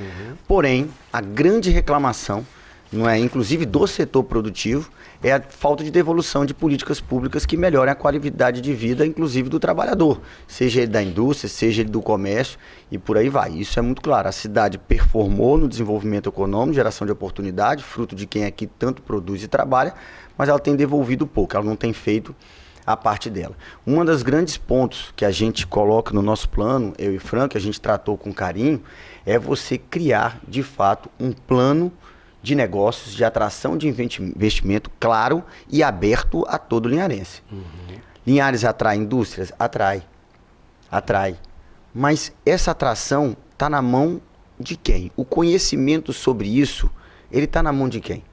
B: Porém, a grande reclamação, não é, inclusive do setor produtivo, é a falta de devolução de políticas públicas que melhorem a qualidade de vida, inclusive do trabalhador, seja ele da indústria, seja ele do comércio e por aí vai. Isso é muito claro. A cidade performou no desenvolvimento econômico, geração de oportunidade, fruto de quem aqui tanto produz e trabalha, mas ela tem devolvido pouco, ela não tem feito a parte dela. Um dos grandes pontos que a gente coloca no nosso plano, eu e Franco, que a gente tratou com carinho, é você criar, de fato, um plano de negócios, de atração de investimento claro e aberto a todo linharense. Linhares atrai indústrias? Atrai. Mas essa atração está na mão de quem? O conhecimento sobre isso, ele está na mão de quem?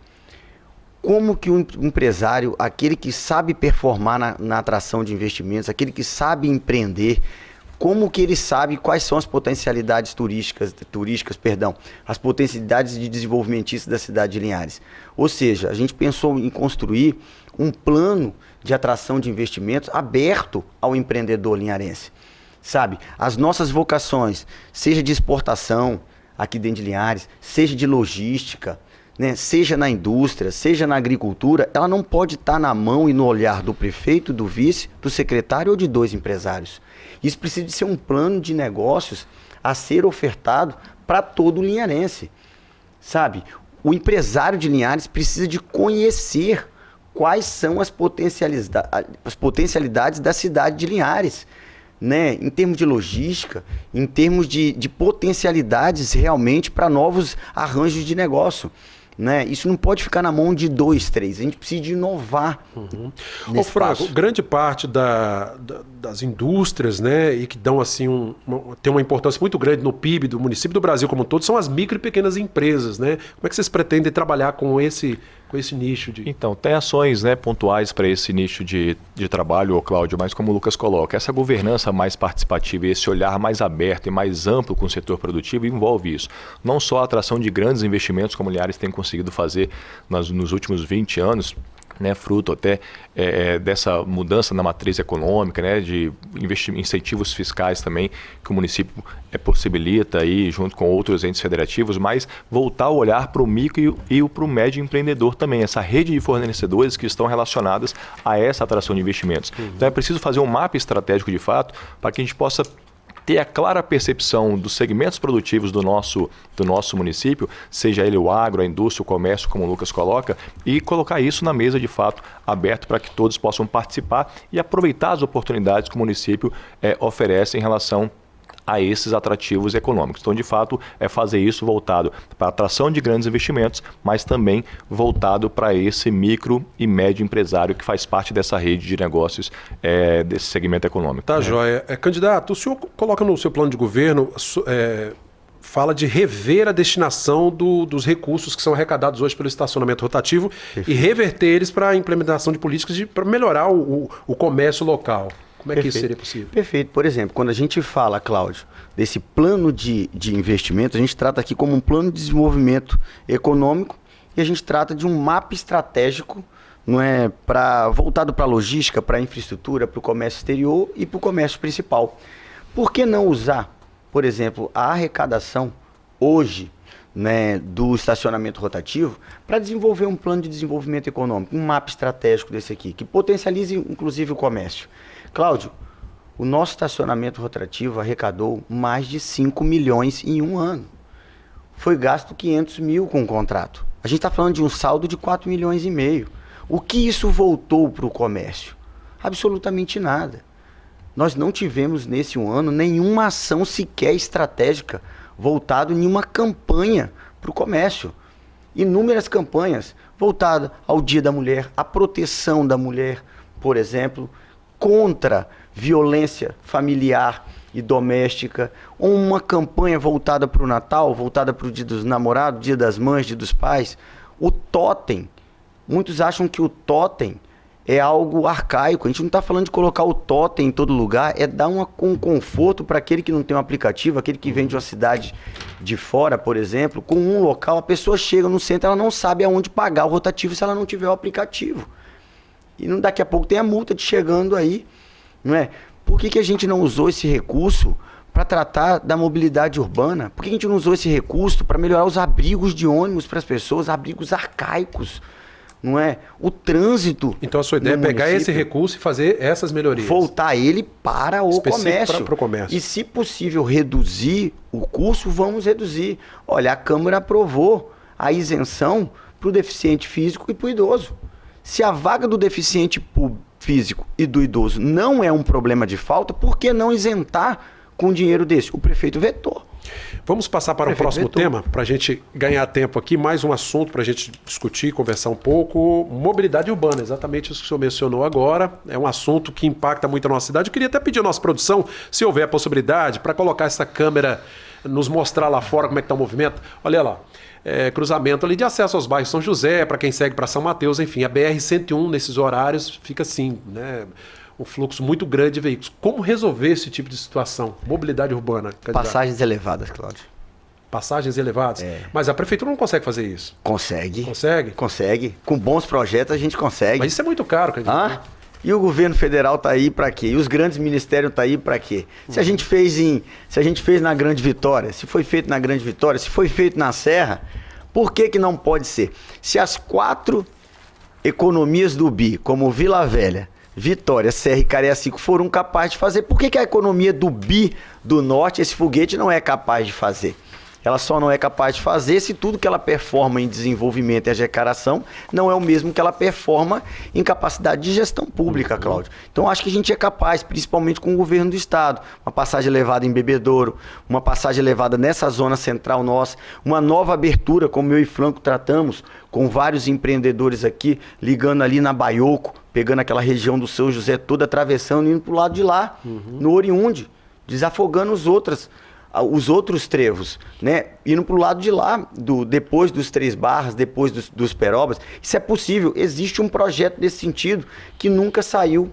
B: como que o empresário, aquele que sabe performar na atração de investimentos, aquele que sabe empreender, como que ele sabe quais são as potencialidades turísticas, as potencialidades de desenvolvimentistas da cidade de Linhares. Ou seja, a gente pensou em construir um plano de atração de investimentos aberto ao empreendedor linharense. Sabe, as nossas vocações, seja de exportação aqui dentro de Linhares, seja de logística, né, seja na indústria, seja na agricultura, ela não pode estar na mão e no olhar do prefeito, do vice, do secretário ou de 2 empresários. Isso precisa de ser um plano de negócios a ser ofertado para todo o linharense. Sabe, o empresário de Linhares precisa de conhecer quais são as potencialidades da cidade de Linhares, né, em termos de logística, em termos de potencialidades realmente para novos arranjos de negócio. Né? Isso não pode ficar na mão de 2, 3. A gente precisa de inovar.
A: Ô, Franco, grande parte das indústrias, né, e que dão assim tem uma importância muito grande no PIB do município do Brasil como um todo, são as micro e pequenas empresas, né? Como é que vocês pretendem trabalhar com esse nicho de...
C: Então, tem ações, né, pontuais para esse nicho de trabalho, Cláudio, mas como o Lucas coloca, essa governança mais participativa e esse olhar mais aberto e mais amplo com o setor produtivo envolve isso. Não só a atração de grandes investimentos, como o Linhares tem conseguido fazer nos últimos 20 anos, né, fruto até dessa mudança na matriz econômica, né, de incentivos fiscais também que o município possibilita aí, junto com outros entes federativos, mas voltar o olhar para o micro e para o médio empreendedor também, essa rede de fornecedores que estão relacionadas a essa atração de investimentos. Então é preciso fazer um mapa estratégico de fato para que a gente possa ter a clara percepção dos segmentos produtivos do nosso município, seja ele o agro, a indústria, o comércio, como o Lucas coloca, e colocar isso na mesa de fato aberto para que todos possam participar e aproveitar as oportunidades que o município oferece em relação a esses atrativos econômicos. Então, de fato, é fazer isso voltado para a atração de grandes investimentos, mas também voltado para esse micro e médio empresário que faz parte dessa rede de negócios desse segmento econômico.
A: Tá, joia. Candidato, o senhor coloca no seu plano de governo, fala de rever a destinação dos recursos que são arrecadados hoje pelo estacionamento rotativo. Perfeito. E reverter eles para a implementação de políticas para melhorar o comércio local. Como é que isso seria possível?
B: Perfeito. Por exemplo, quando a gente fala, Cláudio, desse plano de investimento, a gente trata aqui como um plano de desenvolvimento econômico e a gente trata de um mapa estratégico, não é, voltado para a logística, para a infraestrutura, para o comércio exterior e para o comércio principal. Por que não usar, por exemplo, a arrecadação hoje, né, do estacionamento rotativo para desenvolver um plano de desenvolvimento econômico, um mapa estratégico desse aqui, que potencialize inclusive o comércio? Cláudio, o nosso estacionamento rotativo arrecadou mais de 5 milhões em um ano. Foi gasto 500 mil com o contrato. A gente está falando de um saldo de 4 milhões e meio. O que isso voltou para o comércio? Absolutamente nada. Nós não tivemos nesse um ano nenhuma ação sequer estratégica voltada em uma campanha para o comércio. Inúmeras campanhas voltadas ao Dia da Mulher, à proteção da mulher, por exemplo, contra violência familiar e doméstica, uma campanha voltada para o Natal, voltada para o Dia dos Namorados, Dia das Mães, Dia dos Pais. O totem, muitos acham que o totem é algo arcaico. A gente não está falando de colocar o totem em todo lugar, é dar um conforto para aquele que não tem um aplicativo, aquele que vem de uma cidade de fora, por exemplo, com um local, a pessoa chega no centro, ela não sabe aonde pagar o rotativo se ela não tiver o aplicativo. E daqui a pouco tem a multa de chegando aí, não é? Por que a gente não usou esse recurso para tratar da mobilidade urbana? Por que a gente não usou esse recurso para melhorar os abrigos de ônibus para as pessoas, abrigos arcaicos, não é? O trânsito.
A: Então a sua ideia é pegar esse recurso e fazer essas melhorias.
B: Voltar ele para o comércio.
A: Para o comércio.
B: E se possível reduzir o custo, vamos reduzir. Olha, a Câmara aprovou a isenção para o deficiente físico e para o idoso. Se a vaga do deficiente físico e do idoso não é um problema de falta, por que não isentar com dinheiro desse? O prefeito vetou.
A: Vamos passar para o próximo tema, para a gente ganhar tempo aqui. Mais um assunto para a gente discutir, conversar um pouco. Mobilidade urbana, exatamente isso que o senhor mencionou agora. É um assunto que impacta muito a nossa cidade. Eu queria até pedir à nossa produção, se houver a possibilidade, para colocar essa câmera nos mostrar lá fora como é que está o movimento. Olha lá, cruzamento ali de acesso aos bairros São José, para quem segue para São Mateus, enfim, a BR-101 nesses horários fica assim, né? Um fluxo muito grande de veículos. Como resolver esse tipo de situação? Mobilidade urbana.
B: Passagens elevadas, Cláudio.
A: Passagens elevadas? Mas a prefeitura não consegue fazer isso.
B: Consegue.
A: Consegue?
B: Consegue. Com bons projetos a gente consegue.
A: Mas isso é muito caro, candidato.
B: E o governo federal está aí para quê? E os grandes ministérios estão aí para quê? Se a gente fez na Grande Vitória, se foi feito na Grande Vitória, se foi feito na Serra, por que não pode ser? Se as 4 economias do BI, como Vila Velha, Vitória, Serra e Cariacica foram capazes de fazer, por que a economia do BI do Norte, esse foguete, não é capaz de fazer? Ela só não é capaz de fazer se tudo que ela performa em desenvolvimento e arrecadação não é o mesmo que ela performa em capacidade de gestão pública, Cláudio. Então, acho que a gente é capaz, principalmente com o governo do Estado. Uma passagem elevada em Bebedouro, uma passagem elevada nessa zona central nossa, uma nova abertura, como eu e Franco tratamos, com vários empreendedores aqui, ligando ali na Baioco, pegando aquela região do São José toda, atravessando e indo para o lado de lá, no Oriunde, desafogando os outros trevos, né? Indo para o lado de lá, depois dos Três Barras, depois dos Perobas. Isso é possível. Existe um projeto nesse sentido que nunca saiu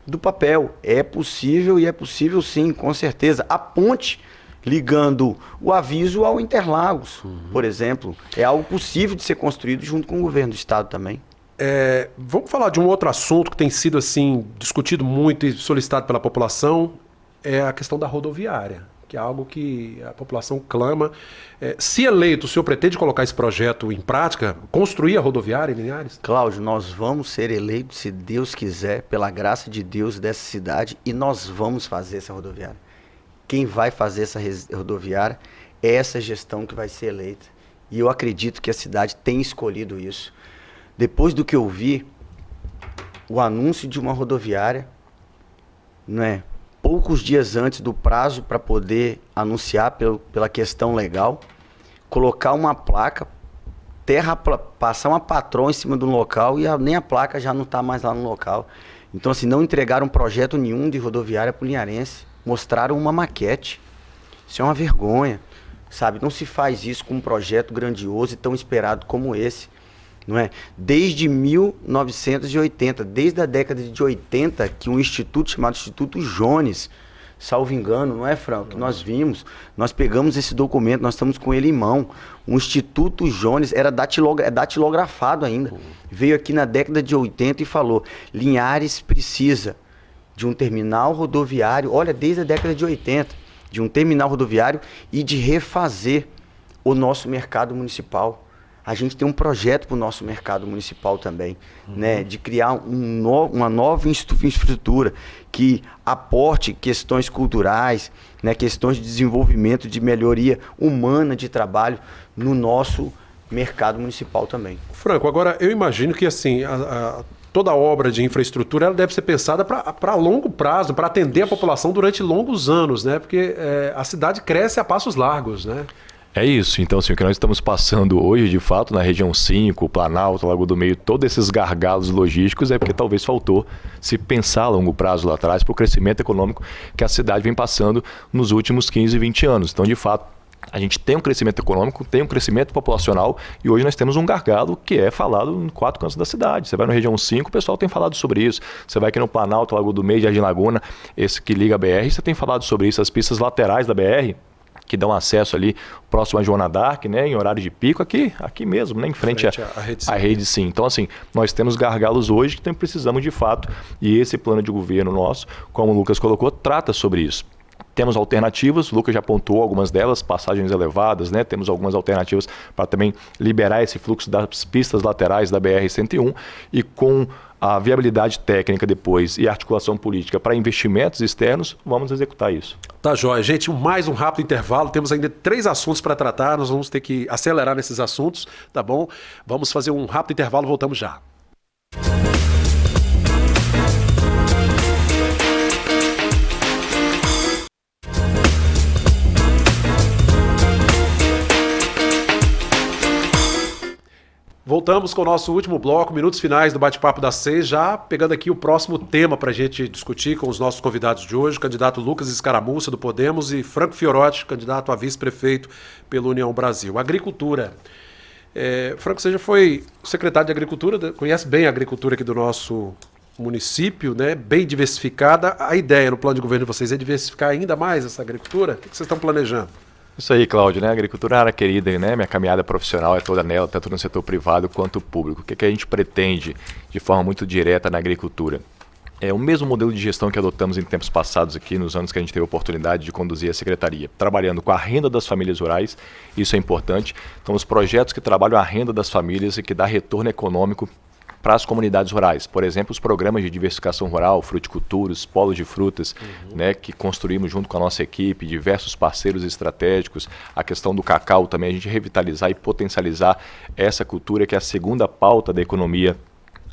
B: do papel. É possível e é possível sim, com certeza. A ponte ligando o Aviso ao Interlagos, por exemplo, é algo possível de ser construído junto com o governo do Estado também.
A: Vamos falar de um outro assunto que tem sido assim discutido muito e solicitado pela população, é a questão da rodoviária, que é algo que a população clama. Se eleito, o senhor pretende colocar esse projeto em prática, construir a rodoviária em Linhares?
B: Cláudio, nós vamos ser eleitos, se Deus quiser, pela graça de Deus dessa cidade, e nós vamos fazer essa rodoviária. Quem vai fazer essa rodoviária é essa gestão que vai ser eleita. E eu acredito que a cidade tem escolhido isso. Depois do que eu vi, o anúncio de uma rodoviária, né? Poucos dias antes do prazo para poder anunciar pela questão legal, colocar uma placa, passar uma patroa em cima do local e nem a placa já não está mais lá no local. Então, assim, não entregaram projeto nenhum de rodoviária para o linharense. Mostraram uma maquete. Isso é uma vergonha, sabe? Não se faz isso com um projeto grandioso e tão esperado como esse. Não é? Desde 1980, desde a década de 80, que um instituto chamado Instituto Jones, salvo engano, não é, Franco? Que nós vimos, nós pegamos esse documento, nós estamos com ele em mão. O Instituto Jones era datilografado ainda. Veio aqui na década de 80 e falou: Linhares precisa de um terminal rodoviário, olha, desde a década de 80, de um terminal rodoviário e de refazer o nosso mercado municipal. A gente tem um projeto para o nosso mercado municipal também, né, de criar uma nova infraestrutura que aporte questões culturais, né, questões de desenvolvimento, de melhoria humana de trabalho no nosso mercado municipal também.
A: Franco, agora eu imagino que assim, toda obra de infraestrutura ela deve ser pensada para longo prazo, para atender a população durante longos anos, né? Porque a cidade cresce a passos largos, né?
C: É isso. Então, assim, o que nós estamos passando hoje, de fato, na região 5, Planalto, Lagoa do Meio, todos esses gargalos logísticos é porque talvez faltou se pensar a longo prazo lá atrás para o crescimento econômico que a cidade vem passando nos últimos 15, 20 anos. Então, de fato, a gente tem um crescimento econômico, tem um crescimento populacional e hoje nós temos um gargalo que é falado em 4 cantos da cidade. Você vai na região 5, o pessoal tem falado sobre isso. Você vai aqui no Planalto, Lagoa do Meio, Jardim Laguna, esse que liga a BR, você tem falado sobre isso. As pistas laterais da BR, que dão acesso ali próximo a Joana d'Arc, né, em horário de pico, aqui mesmo, né, em frente à rede sim. Então, assim, nós temos gargalos hoje que precisamos de fato, e esse plano de governo nosso, como o Lucas colocou, trata sobre isso. Temos alternativas, o Lucas já apontou algumas delas, passagens elevadas, né? Temos algumas alternativas para também liberar esse fluxo das pistas laterais da BR-101 e com a viabilidade técnica depois e a articulação política para investimentos externos, vamos executar isso.
A: Tá jóia. Gente, mais um rápido intervalo. Temos ainda 3 assuntos para tratar, nós vamos ter que acelerar nesses assuntos, tá bom? Vamos fazer um rápido intervalo, voltamos já. Voltamos com o nosso último bloco, minutos finais do Bate-Papo das 6, já pegando aqui o próximo tema para a gente discutir com os nossos convidados de hoje, o candidato Lucas Escaramuça, do Podemos, e Franco Fiorotti, candidato a vice-prefeito pela União Brasil. Agricultura. Franco, você já foi secretário de Agricultura, conhece bem a agricultura aqui do nosso município, né? Bem diversificada. A ideia no plano de governo de vocês é diversificar ainda mais essa agricultura? O que vocês estão planejando?
C: Isso aí, Cláudio, né? A agricultura é uma área querida, né? Minha caminhada profissional é toda nela, tanto no setor privado quanto público. O que a gente pretende de forma muito direta na agricultura? É o mesmo modelo de gestão que adotamos em tempos passados aqui, nos anos que a gente teve a oportunidade de conduzir a secretaria, trabalhando com a renda das famílias rurais, isso é importante. Então, os projetos que trabalham a renda das famílias e que dá retorno econômico para as comunidades rurais. Por exemplo, os programas de diversificação rural, fruticultura, os polos de frutas, né, que construímos junto com a nossa equipe, diversos parceiros estratégicos, a questão do cacau também, a gente revitalizar e potencializar essa cultura que é a segunda pauta da economia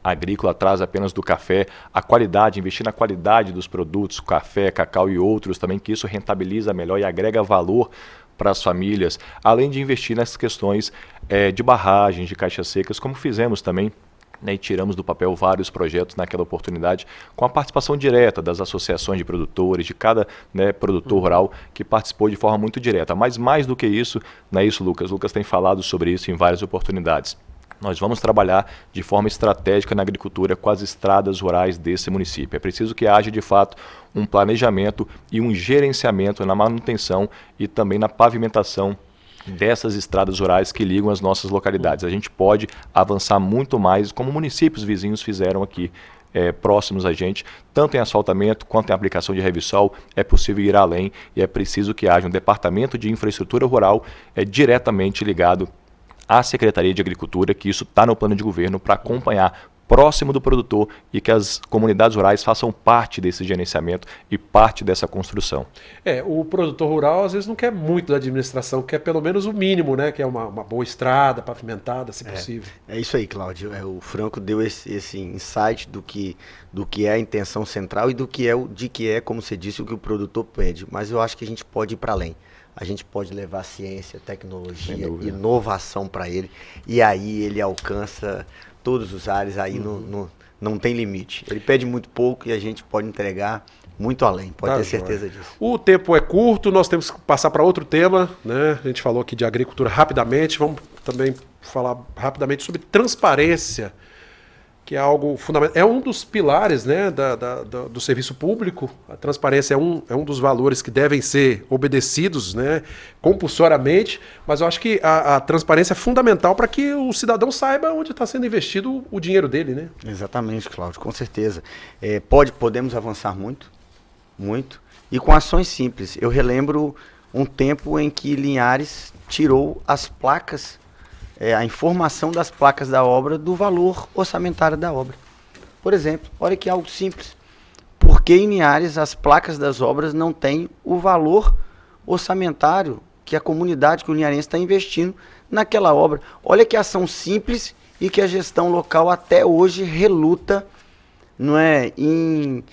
C: agrícola, atrás apenas do café, a qualidade, investir na qualidade dos produtos, café, cacau e outros também, que isso rentabiliza melhor e agrega valor para as famílias, além de investir nas questões de barragens, de caixas secas, como fizemos também, né, e tiramos do papel vários projetos naquela oportunidade, com a participação direta das associações de produtores, de cada, né, produtor rural que participou de forma muito direta. Mas mais do que isso, não é isso, Lucas? Lucas tem falado sobre isso em várias oportunidades. Nós vamos trabalhar de forma estratégica na agricultura com as estradas rurais desse município. É preciso que haja, de fato, um planejamento e um gerenciamento na manutenção e também na pavimentação dessas estradas rurais que ligam as nossas localidades. A gente pode avançar muito mais, como municípios vizinhos fizeram aqui, próximos a gente, tanto em asfaltamento quanto em aplicação de revissol. É possível ir além e é preciso que haja um departamento de infraestrutura rural diretamente ligado à Secretaria de Agricultura, que isso está no plano de governo para acompanhar próximo do produtor e que as comunidades rurais façam parte desse gerenciamento e parte dessa construção.
A: O produtor rural às vezes não quer muito da administração, quer pelo menos o mínimo, né? Que é uma boa estrada, pavimentada, se possível.
B: É isso aí, Cláudio. O Franco deu esse insight do que é a intenção central e de que é, como você disse, o que o produtor pede. Mas eu acho que a gente pode ir para além. A gente pode levar ciência, tecnologia, inovação para ele, e aí ele alcança todos os ares, aí não tem limite. Ele pede muito pouco e a gente pode entregar muito além, pode ter certeza disso.
A: O tempo é curto, nós temos que passar para outro tema, né? A gente falou aqui de agricultura rapidamente, vamos também falar rapidamente sobre transparência, que é algo fundamental. É um dos pilares, né, do serviço público. A transparência é um dos valores que devem ser obedecidos, né, compulsoriamente, mas eu acho que a transparência é fundamental para que o cidadão saiba onde está sendo investido o dinheiro dele, né?
B: Exatamente, Cláudio, com certeza. Podemos avançar muito, e com ações simples. Eu relembro um tempo em que Linhares tirou as placas, a informação das placas da obra do valor orçamentário da obra. Por exemplo, olha que algo simples. Por que em Linhares as placas das obras não têm o valor orçamentário que a comunidade, que o linharense está investindo naquela obra? Olha que ação simples e que a gestão local até hoje reluta, não é, em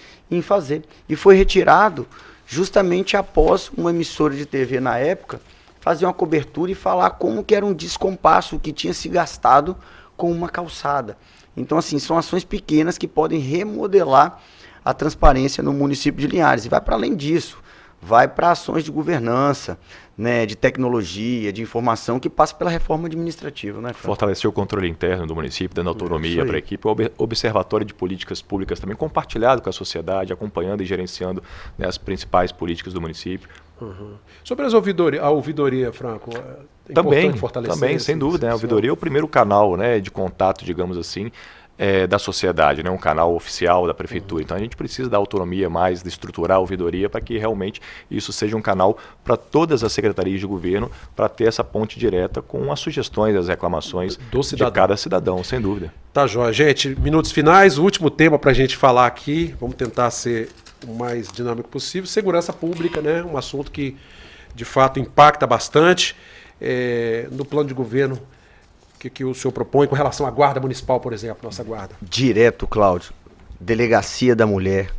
B: fazer. E foi retirado justamente após uma emissora de TV na época fazer uma cobertura e falar como que era um descompasso que tinha se gastado com uma calçada. Então, assim, são ações pequenas que podem remodelar a transparência no município de Linhares. E vai para além disso, vai para ações de governança, né, de tecnologia, de informação, que passa pela reforma administrativa, né, Franco?
C: Fortalecer o controle interno do município, dando autonomia para a equipe, o observatório de políticas públicas também compartilhado com a sociedade, acompanhando e gerenciando, né, as principais políticas do município.
A: Sobre a ouvidoria, Franco,
C: também, sem dúvida, né? A ouvidoria é o primeiro canal, né, de contato, digamos assim, da sociedade, né? Um canal oficial da prefeitura. Então a gente precisa dar autonomia mais, de estruturar a ouvidoria para que realmente isso seja um canal para todas as secretarias de governo, para ter essa ponte direta com as sugestões, as reclamações de cada cidadão, sem dúvida.
A: Tá, joia. Gente, minutos finais, o último tema para a gente falar aqui, vamos tentar ser o mais dinâmico possível. Segurança pública, né? Um assunto que de fato impacta bastante. No plano de governo, o que o senhor propõe com relação à guarda municipal, por exemplo, nossa guarda?
B: Direto, Cláudio. Delegacia da Mulher,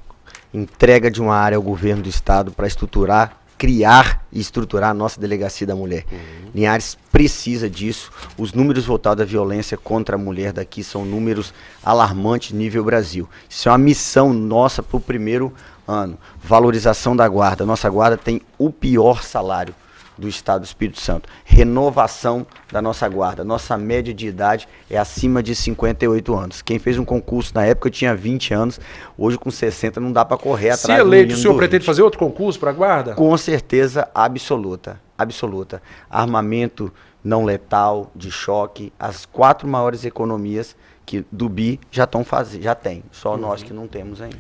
B: entrega de uma área ao governo do estado para estruturar, criar e estruturar a nossa delegacia da mulher. Linhares precisa disso. Os números voltados à violência contra a mulher daqui são números alarmantes nível Brasil. Isso é uma missão nossa para o primeiro ano. Valorização da guarda. Nossa guarda tem o pior salário do Estado do Espírito Santo. Renovação da nossa guarda. Nossa média de idade é acima de 58 anos. Quem fez um concurso na época tinha 20 anos, hoje com 60 não dá para correr atrás.
A: Se eleito, o senhor pretende fazer outro concurso para a guarda?
B: Com certeza absoluta, absoluta. Armamento não letal, de choque, as 4 maiores economias que do BI já estão fazendo, já tem, só nós que não temos ainda.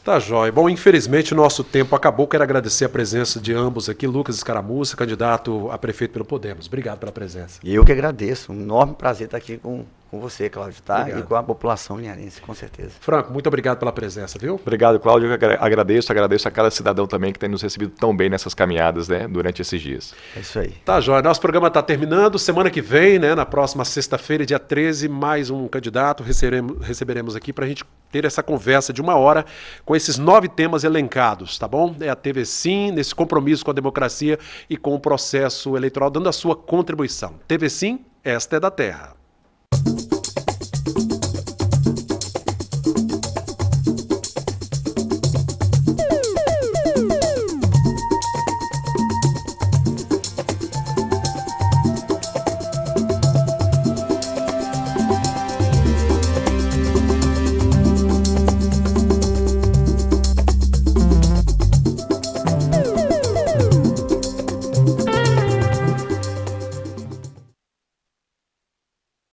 A: Tá jóia. Bom, infelizmente o nosso tempo acabou. Quero agradecer a presença de ambos aqui. Lucas Escaramuça, candidato a prefeito pelo Podemos. Obrigado pela presença.
B: E eu que agradeço. Um enorme prazer estar aqui com você, Cláudio, tá?
A: Obrigado.
B: E com a população linharense, com certeza.
A: Franco, muito obrigado pela presença, viu?
C: Obrigado, Cláudio. Eu agradeço a cada cidadão também que tem nos recebido tão bem nessas caminhadas, né, durante esses dias.
B: É isso aí.
A: Tá jóia. Nosso programa está terminando. Semana que vem, né, na próxima sexta-feira, dia 13, mais um candidato receberemos aqui para a gente ter essa conversa de 1 hora com esses 9 temas elencados, tá bom? É a TV Sim, nesse compromisso com a democracia e com o processo eleitoral, dando a sua contribuição. TV Sim, esta é da terra.